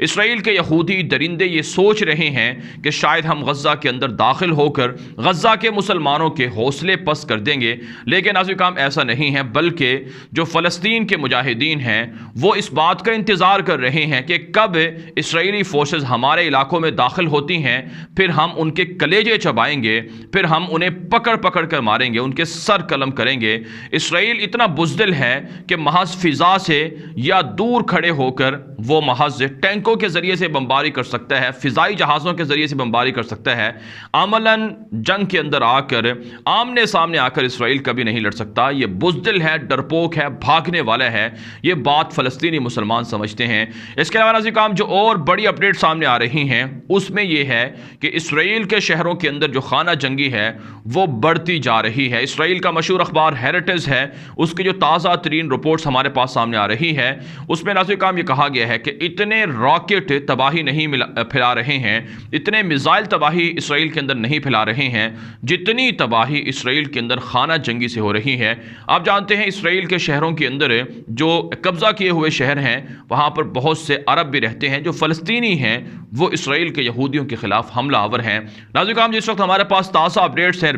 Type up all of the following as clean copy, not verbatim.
اسرائیل کے یہودی درندے یہ سوچ رہے ہیں کہ شاید ہم غزہ کے اندر داخل ہو کر غزہ کے مسلمانوں کے حوصلے پست کر دیں گے، لیکن ناظرین کرام ایسا نہیں ہے، بلکہ جو فلسطین کے مجاہدین ہیں وہ اس بات کا انتظار کر رہے ہیں کہ کب اسرائیلی فورسز ہمارے علاقوں میں داخل ہوتی ہیں، پھر ہم ان کے کلیجے چبائیں گے، پھر ہم انہیں پکڑ پکڑ کر ماریں گے، ان کے سر قلم کریں گے۔ اسرائیل اتنا بزدل ہے کہ محض فضا سے یا دور کھڑے ہو کر وہ محض ٹینکوں کے ذریعے سے بمباری کر سکتا ہے، فضائی جہازوں کے ذریعے سے بمباری کر سکتا ہے، عملاً جنگ کے اندر آ کر آمنے سامنے آ کر اسرائیل کبھی نہیں لڑ سکتا۔ یہ بزدل ہے، ڈرپوک ہے، بھاگنے والا ہے، یہ بات فلسطینی مسلمان سمجھتے ہیں۔ اس کے علاوہ ناظرین کرام جو اور بڑی اپڈیٹ سامنے آ رہی ہیں اس میں یہ ہے کہ اسرائیل کے شہروں کے اندر جو خانہ جنگی ہے وہ بڑھتی جا رہی ہے۔ اسرائیل کا مشہور اخبار ہیریٹیج ہے، اس کی جو تازہ ترین رپورٹس ہمارے پاس سامنے آ رہی ہے اس میں ناظرین کرام یہ کہا گیا ہے کہ اتنے راکٹ تباہی نہیں پھیلا رہے ہیں، اتنے میزائل تباہی اسرائیل کے اندر نہیں پھیلا رہے ہیں جتنی تباہی اسرائیل کے اندر خانہ جنگی سے ہو رہی ہے۔ آپ جانتے ہیں اسرائیل کے شہروں کے اندر جو قبضہ کیے ہوئے شہر ہیں وہاں پر بہت سے عرب بھی رہتے ہیں، جو فلسطینی ہیں وہ اسرائیل کے یہودیوں کے خلاف حملہ آور ہیں۔ ناظرین کرام جس وقت ہمارے پاس تازہ اپڈیٹس ہیں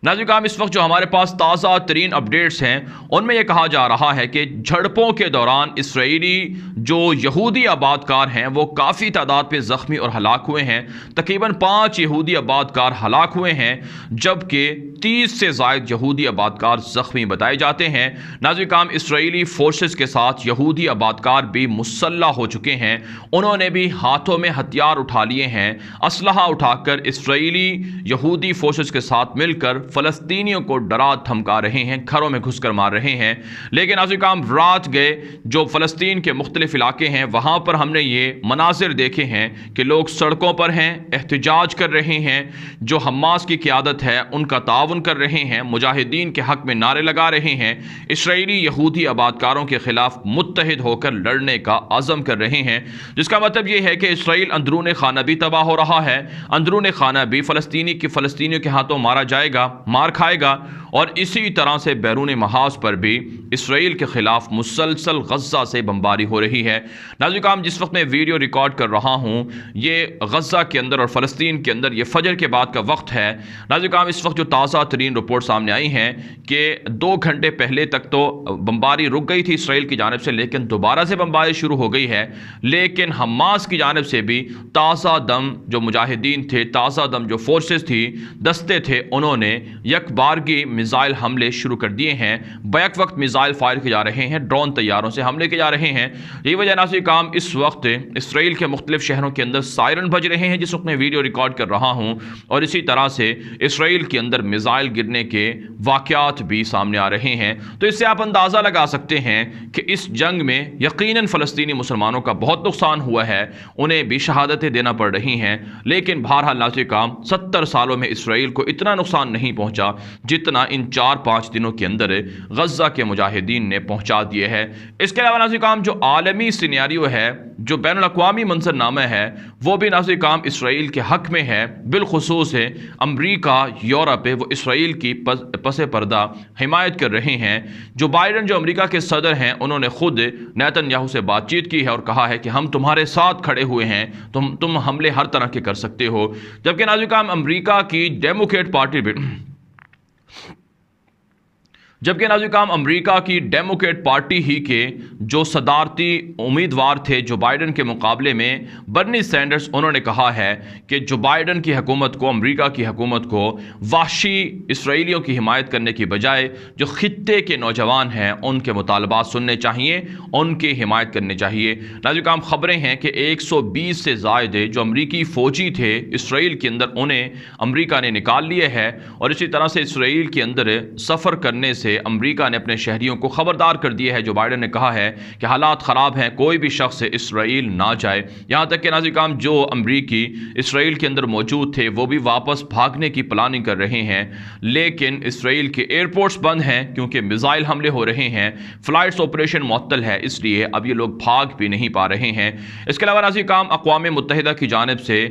ناظرین کرام اس وقت جو ہمارے پاس تازہ ترین اپڈیٹس ہیں ان میں یہ کہا جا رہا ہے کہ جھڑپوں کے دوران اسرائیلی جو یہودی آبادکار ہیں وہ کافی تعداد میں زخمی اور ہلاک ہوئے ہیں، تقریباً 5 یہودی آبادکار ہلاک ہوئے ہیں جبکہ 30 سے زائد یہودی آبادکار زخمی بتائے جاتے ہیں۔ ناظرین کرام اسرائیلی فورسز کے ساتھ یہودی آبادکار بھی مسلح ہو چکے ہیں، انہوں نے بھی ہاتھوں میں ہتھیار اٹھا لیے ہیں، اسلحہ اٹھا کر اسرائیلی یہودی فورسز کے ساتھ مل کر فلسطینیوں کو ڈرا دھمکا رہے ہیں، گھروں میں گھس کر مار رہے ہیں۔ لیکن ناظرین کرام رات گئے جو فلسطین کے مختلف علاقے ہیں وہاں پر ہم نے یہ مناظر دیکھے ہیں کہ لوگ سڑکوں پر ہیں، احتجاج کر رہے ہیں، جو حماس کی قیادت ہے ان کا تعاون کر رہے ہیں، مجاہدین کے حق میں نعرے لگا رہے ہیں، اسرائیلی یہودی آبادکاروں کے خلاف متحد ہو کر لڑنے کا عزم کر رہے ہیں، جس کا مطلب یہ ہے کہ اسرائیل اندرون خانہ بھی تباہ ہو رہا ہے، اندرون خانہ بھی فلسطینیوں کے ہاتھوں مارا جائے گا، مار کھائے گا، اور اسی طرح سے بیرون محاذ پر بھی اسرائیل کے خلاف مسلسل غزہ سے بمباری ہو رہی ہے۔ ناظرین کرام جس وقت میں ویڈیو ریکارڈ کر رہا ہوں یہ غزہ کے اندر اور فلسطین کے اندر یہ فجر کے بعد کا وقت ہے۔ ناظرین کرام اس وقت جو تازہ ترین رپورٹ سامنے آئی ہیں کہ 2 گھنٹے پہلے تک تو بمباری رک گئی تھی اسرائیل کی جانب سے، لیکن دوبارہ سے بمباری شروع ہو گئی ہے، لیکن حماس کی جانب سے بھی تازہ دم جو مجاہدین تھے، تازہ دم جو فورسز تھی، دستے تھے، انہوں نے یک بارگی میزائل حملے شروع کر دیے ہیں، بیک وقت میزائل فائر کیے جا رہے ہیں، ڈرون طیاروں سے حملے کیے جا رہے ہیں۔ یہ وجہ ناظرین کرام اس وقت اسرائیل کے مختلف شہروں کے اندر سائرن بج رہے ہیں جس وقت میں ویڈیو ریکارڈ کر رہا ہوں، اور اسی طرح سے اسرائیل کے اندر میزائل گرنے کے واقعات بھی سامنے آ رہے ہیں۔ تو اس سے آپ اندازہ لگا سکتے ہیں کہ اس جنگ میں یقیناً فلسطینی مسلمانوں کا بہت نقصان ہوا ہے، انہیں بھی شہادتیں دینا پڑ رہی ہیں، لیکن بہرحال ناظرین کرام 70 سالوں میں اسرائیل کو اتنا نقصان نہیں پہنچا جتنا ان 4-5 دنوں کے اندر غزہ کے مجاہدین نے پہنچا دیے ہے۔ اس کے علاوہ ناظرین کرام جو عالمی سینیریو ہے، جو بین الاقوامی منظرنامہ ہے، وہ بھی ناظرین کرام اسرائیل کے حق میں ہے، بالخصوص ہے امریکہ، یورپ وہ اسرائیل کی پس پردہ حمایت کر رہے ہیں۔ جو بائیڈن جو امریکہ کے صدر ہیں انہوں نے خود نیتن یاہو سے بات چیت کی ہے اور کہا ہے کہ ہم تمہارے ساتھ کھڑے ہوئے ہیں، تم حملے ہر طرح کے کر سکتے ہو۔ جبکہ ناظرین کرام امریکہ کی ڈیموکریٹ پارٹی بھی امریکہ کی ڈیموکریٹ پارٹی ہی کے جو صدارتی امیدوار تھے جو بائیڈن کے مقابلے میں برنی سینڈرز، انہوں نے کہا ہے کہ جو بائیڈن کی حکومت کو، امریکہ کی حکومت کو وحشی اسرائیلیوں کی حمایت کرنے کی بجائے جو خطے کے نوجوان ہیں ان کے مطالبات سننے چاہیے، ان کی حمایت کرنی چاہیے۔ ناظرین کرام خبریں ہیں کہ 120 سے زائد جو امریکی فوجی تھے اسرائیل کے اندر انہیں امریکہ نے نکال لیے ہے، اور اسی طرح سے اسرائیل کے اندر سفر کرنے سے امریکہ نے اپنے شہریوں کو خبردار کر دیا ہے۔ جو بائیڈن نے کہا ہے کہ حالات خراب ہیں، کوئی بھی شخص اسرائیل نہ جائے، یہاں تک کہ ناظرین کرام جو امریکی اسرائیل کے اندر موجود تھے وہ بھی واپس بھاگنے کی پلاننگ کر رہے ہیں، لیکن اسرائیل کے ایئرپورٹس بند ہیں کیونکہ میزائل حملے ہو رہے ہیں، فلائٹس آپریشن معطل ہے، اس لیے اب یہ لوگ بھاگ بھی نہیں پا رہے ہیں۔ اس کے علاوہ ناظرین کرام اقوام متحدہ کی جانب سے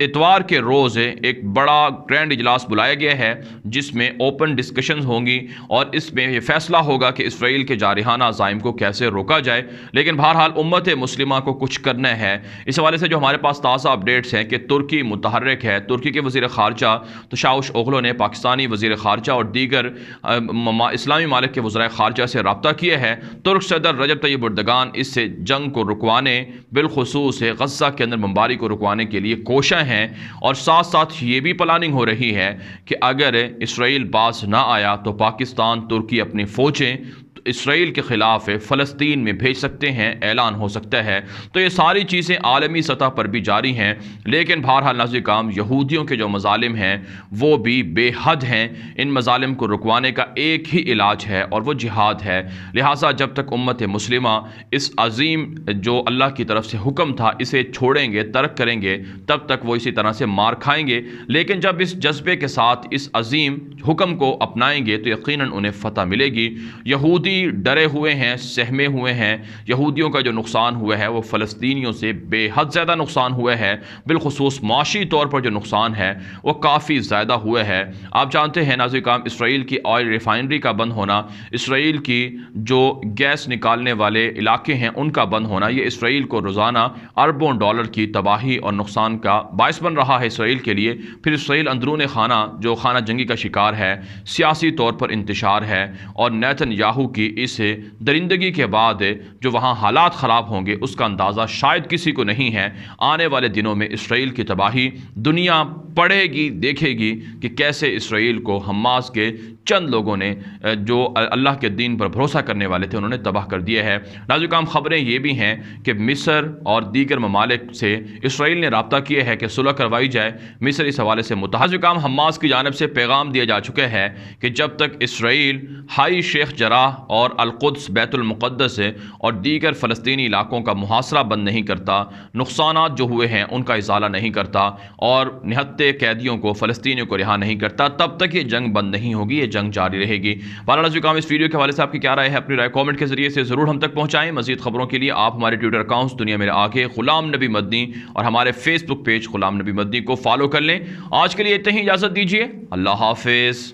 اتوار کے روز ایک بڑا گرینڈ اجلاس بلایا گیا ہے جس میں اوپن ڈسکشنز ہوں گی، اور اور اس میں یہ فیصلہ ہوگا کہ اسرائیل کے جارحانہ عزائم کو کیسے روکا جائے۔ لیکن بہرحال امت مسلمہ کو کچھ کرنا ہے۔ اس حوالے سے جو ہمارے پاس تازہ اپڈیٹس ہیں کہ ترکی متحرک ہے۔ ترکی کے وزیر خارجہ تشاؤش اوغلو نے پاکستانی وزیر خارجہ اور دیگر اسلامی ممالک کے وزرائے خارجہ سے رابطہ کیا ہے۔ ترک صدر رجب طیب اردگان اس سے جنگ کو رکوانے، بالخصوص غزہ کے اندر بمباری کو رکوانے کے لیے کوشاں ہیں، اور ساتھ ساتھ یہ بھی پلاننگ ہو رہی ہے کہ اگر اسرائیل باز نہ آیا تو پاکستان ترکی اپنی فوجیں اسرائیل کے خلاف فلسطین میں بھیج سکتے ہیں، اعلان ہو سکتا ہے۔ تو یہ ساری چیزیں عالمی سطح پر بھی جاری ہیں، لیکن بہرحال ناظرین کرام یہودیوں کے جو مظالم ہیں وہ بھی بے حد ہیں۔ ان مظالم کو رکوانے کا ایک ہی علاج ہے اور وہ جہاد ہے۔ لہٰذا جب تک امت مسلمہ اس عظیم جو اللہ کی طرف سے حکم تھا اسے چھوڑیں گے، ترک کریں گے، تب تک وہ اسی طرح سے مار کھائیں گے۔ لیکن جب اس جذبے کے ساتھ اس عظیم حکم کو اپنائیں گے تو یقیناً انہیں فتح ملے گی۔ یہودی ڈرے ہوئے ہیں، سہمے ہوئے ہیں۔ یہودیوں کا جو نقصان ہوا ہے وہ فلسطینیوں سے بے حد زیادہ نقصان ہوا ہے، بالخصوص معاشی طور پر جو نقصان ہے وہ کافی زیادہ ہوا ہے۔ آپ جانتے ہیں ناظرین کرام اسرائیل کی آئل ریفائنری کا بند ہونا، اسرائیل کی جو گیس نکالنے والے علاقے ہیں ان کا بند ہونا، یہ اسرائیل کو روزانہ اربوں ڈالر کی تباہی اور نقصان کا باعث بن رہا ہے اسرائیل کے لیے۔ پھر اسرائیل اندرون خانہ جو خانہ جنگی کا شکار ہے، سیاسی طور پر انتشار ہے، اور نیتن یاہو کی اس درندگی کے بعد جو وہاں حالات خراب ہوں گے اس کا اندازہ شاید کسی کو نہیں ہے۔ آنے والے دنوں میں اسرائیل کی تباہی دنیا پڑھے گی، دیکھے گی کہ کیسے اسرائیل کو حماس کے چند لوگوں نے جو اللہ کے دین پر بھروسہ کرنے والے تھے انہوں نے تباہ کر دیا ہے۔ ناظرین کرام خبریں یہ بھی ہیں کہ مصر اور دیگر ممالک سے اسرائیل نے رابطہ کیا ہے کہ صلح کروائی جائے۔ مصر اس حوالے سے متحرک حماس کی جانب سے پیغام دیا جا چکا ہے کہ جب تک اسرائیل ہائی شیخ جراح اور القدس بیت المقدس اور دیگر فلسطینی علاقوں کا محاصرہ بند نہیں کرتا، نقصانات جو ہوئے ہیں ان کا ازالہ نہیں کرتا، اور نہتے قیدیوں کو فلسطینیوں کو رہا نہیں کرتا، تب تک یہ جنگ بند نہیں ہوگی، یہ جنگ جاری رہے گی۔ بہرحال اس ویڈیو کے حوالے سے آپ کی کیا رائے ہے؟ اپنی رائے کامنٹ کے ذریعے سے ضرور ہم تک پہنچائیں۔ مزید خبروں کے لیے آپ ہمارے ٹویٹر اکاؤنٹس دنیا میرے آگے غلام نبی مدنی اور ہمارے فیس بک پیج غلام نبی مدنی کو فالو کر لیں۔ آج کے لیے اتنی ہی اجازت دیجیے، اللہ حافظ۔